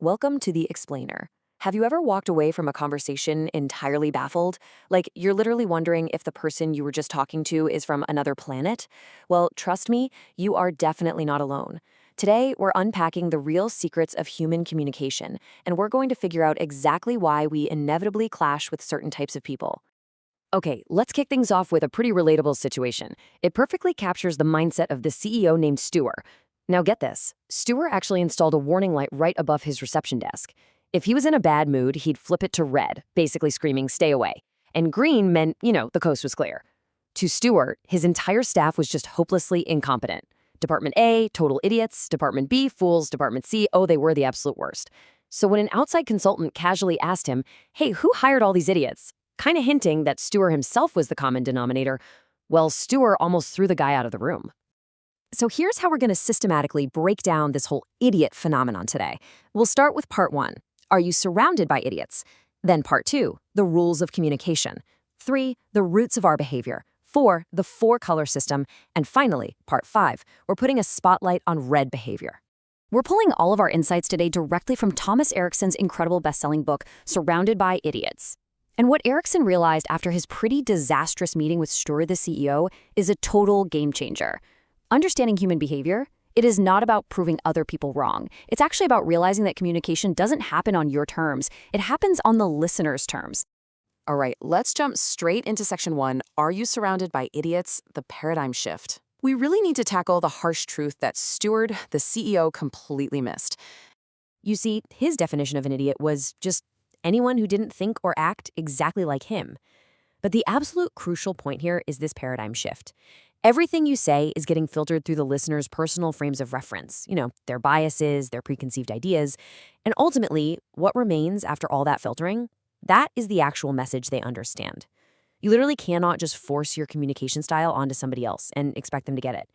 Welcome to The Explainer. Have you ever walked away from a conversation entirely baffled? Like, you're literally wondering if the person you were just talking to is from another planet? Well, trust me, you are definitely not alone. Today, we're unpacking the real secrets of human communication, and we're going to figure out exactly why we inevitably clash with certain types of people. Okay, let's kick things off with a pretty relatable situation. It perfectly captures the mindset of the CEO named Stuart. Now get this, Stuart actually installed a warning light right above his reception desk. If he was in a bad mood, he'd flip it to red, basically screaming, "Stay away." And green meant, the coast was clear. To Stuart, his entire staff was just hopelessly incompetent. Department A, total idiots. Department B, fools. Department C, oh, they were the absolute worst. So when an outside consultant casually asked him, "Hey, who hired all these idiots?" kind of hinting that Stuart himself was the common denominator, well, Stuart almost threw the guy out of the room. So here's how we're going to systematically break down this whole idiot phenomenon today. We'll start with part 1. Are you surrounded by idiots? Then part 2, the rules of communication. 3, the roots of our behavior. 4, the 4-color system. And finally, part 5, we're putting a spotlight on red behavior. We're pulling all of our insights today directly from Thomas Erikson's incredible best-selling book, Surrounded by Idiots. And what Erikson realized after his pretty disastrous meeting with Stuart, the CEO, is a total game changer. Understanding human behavior, it is not about proving other people wrong. It's actually about realizing that communication doesn't happen on your terms. It happens on the listener's terms. All right, let's jump straight into section 1. Are you surrounded by idiots? The paradigm shift. We really need to tackle the harsh truth that Stuart, the CEO, completely missed. You see, his definition of an idiot was just anyone who didn't think or act exactly like him. But the absolute crucial point here is this paradigm shift. Everything you say is getting filtered through the listener's personal frames of reference, their biases, their preconceived ideas. And ultimately, what remains after all that filtering, that is the actual message they understand. You literally cannot just force your communication style onto somebody else and expect them to get it.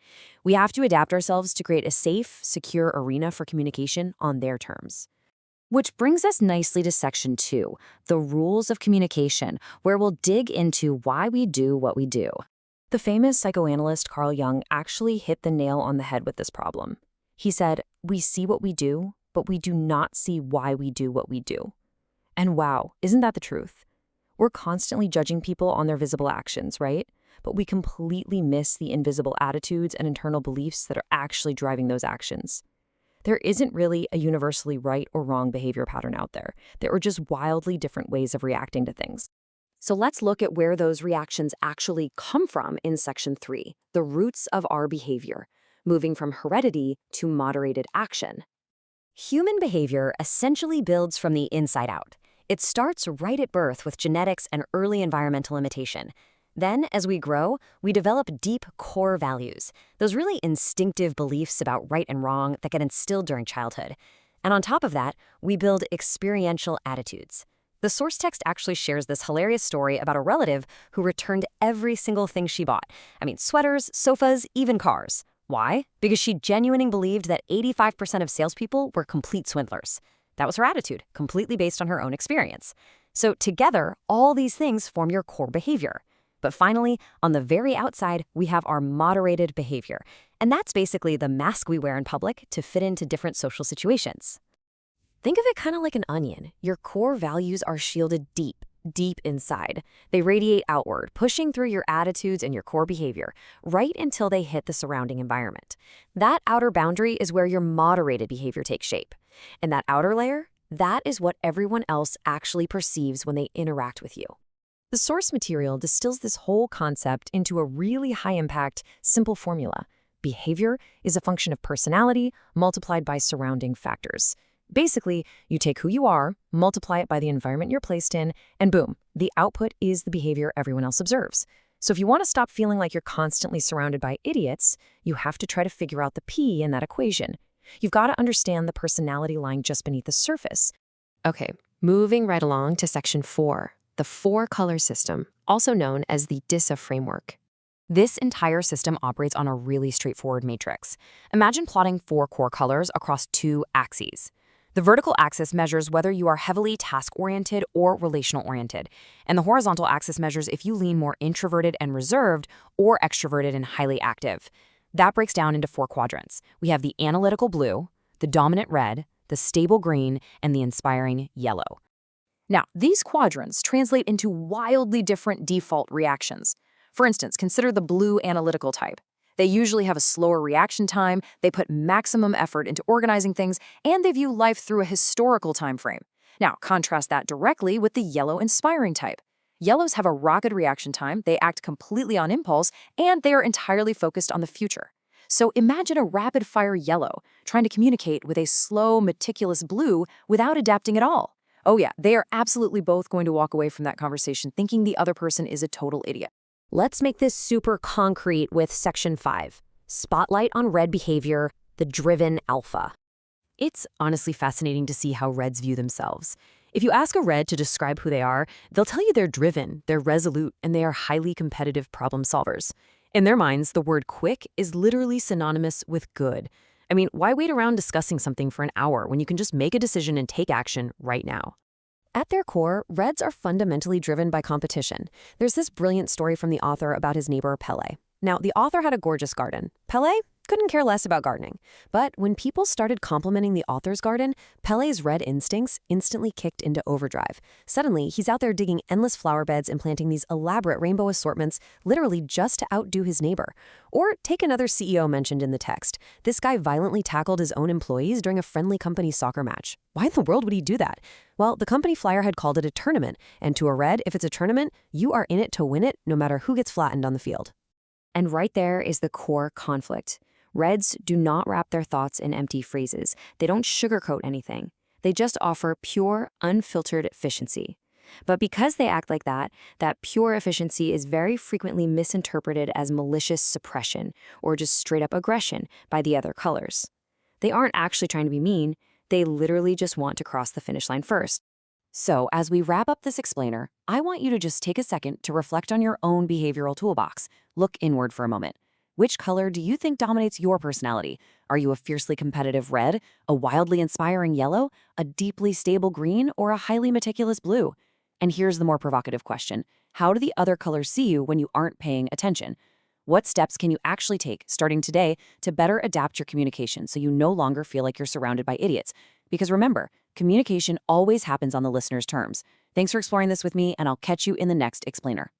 We have to adapt ourselves to create a safe, secure arena for communication on their terms. Which brings us nicely to section 2, the rules of communication, where we'll dig into why we do what we do. The famous psychoanalyst Carl Jung actually hit the nail on the head with this problem. He said, "We see what we do, but we do not see why we do what we do." And wow, isn't that the truth? We're constantly judging people on their visible actions, right? But we completely miss the invisible attitudes and internal beliefs that are actually driving those actions. There isn't really a universally right or wrong behavior pattern out there. There are just wildly different ways of reacting to things. So let's look at where those reactions actually come from in section 3, the roots of our behavior, moving from heredity to moderated action. Human behavior essentially builds from the inside out. It starts right at birth with genetics and early environmental imitation. Then, as we grow, we develop deep core values, those really instinctive beliefs about right and wrong that get instilled during childhood. And on top of that, we build experiential attitudes. The source text actually shares this hilarious story about a relative who returned every single thing she bought. Sweaters, sofas, even cars. Why? Because she genuinely believed that 85% of salespeople were complete swindlers. That was her attitude, completely based on her own experience. So together, all these things form your core behavior. But finally, on the very outside, we have our moderated behavior. And that's basically the mask we wear in public to fit into different social situations. Think of it kind of like an onion. Your core values are shielded deep, deep inside. They radiate outward, pushing through your attitudes and your core behavior, right until they hit the surrounding environment. That outer boundary is where your moderated behavior takes shape. And that outer layer, that is what everyone else actually perceives when they interact with you. The source material distills this whole concept into a really high-impact, simple formula. Behavior is a function of personality multiplied by surrounding factors. Basically, you take who you are, multiply it by the environment you're placed in, and boom, the output is the behavior everyone else observes. So if you want to stop feeling like you're constantly surrounded by idiots, you have to try to figure out the P in that equation. You've got to understand the personality lying just beneath the surface. Okay, moving right along to section 4. The 4-color system, also known as the DISA framework. This entire system operates on a really straightforward matrix. Imagine plotting 4 core colors across 2 axes. The vertical axis measures whether you are heavily task-oriented or relational-oriented, and the horizontal axis measures if you lean more introverted and reserved or extroverted and highly active. That breaks down into 4 quadrants. We have the analytical blue, the dominant red, the stable green, and the inspiring yellow. Now, these quadrants translate into wildly different default reactions. For instance, consider the blue analytical type. They usually have a slower reaction time, they put maximum effort into organizing things, and they view life through a historical time frame. Now, contrast that directly with the yellow inspiring type. Yellows have a rapid reaction time, they act completely on impulse, and they are entirely focused on the future. So imagine a rapid-fire yellow trying to communicate with a slow, meticulous blue without adapting at all. Oh yeah, they are absolutely both going to walk away from that conversation thinking the other person is a total idiot. Let's make this super concrete with Section 5. Spotlight on red behavior, the driven alpha. It's honestly fascinating to see how reds view themselves. If you ask a red to describe who they are, they'll tell you they're driven, they're resolute, and they are highly competitive problem solvers. In their minds, the word quick is literally synonymous with good. I mean, why wait around discussing something for an hour when you can just make a decision and take action right now? At their core, reds are fundamentally driven by competition. There's this brilliant story from the author about his neighbor, Pele. Now, the author had a gorgeous garden. Pele couldn't care less about gardening. But when people started complimenting the author's garden, Pele's red instincts instantly kicked into overdrive. Suddenly, he's out there digging endless flower beds and planting these elaborate rainbow assortments, literally just to outdo his neighbor. Or take another CEO mentioned in the text. This guy violently tackled his own employees during a friendly company soccer match. Why in the world would he do that? Well, the company flyer had called it a tournament, and to a red, if it's a tournament, you are in it to win it, no matter who gets flattened on the field. And right there is the core conflict. Reds do not wrap their thoughts in empty phrases. They don't sugarcoat anything. They just offer pure, unfiltered efficiency. But because they act like that pure efficiency is very frequently misinterpreted as malicious suppression or just straight-up aggression by the other colors. They aren't actually trying to be mean. They literally just want to cross the finish line first. So, as we wrap up this explainer, I want you to just take a second to reflect on your own behavioral toolbox. Look inward for a moment. Which color do you think dominates your personality? Are you a fiercely competitive red, a wildly inspiring yellow, a deeply stable green, or a highly meticulous blue? And here's the more provocative question. How do the other colors see you when you aren't paying attention? What steps can you actually take, starting today, to better adapt your communication so you no longer feel like you're surrounded by idiots? Because remember, communication always happens on the listener's terms. Thanks for exploring this with me, and I'll catch you in the next explainer.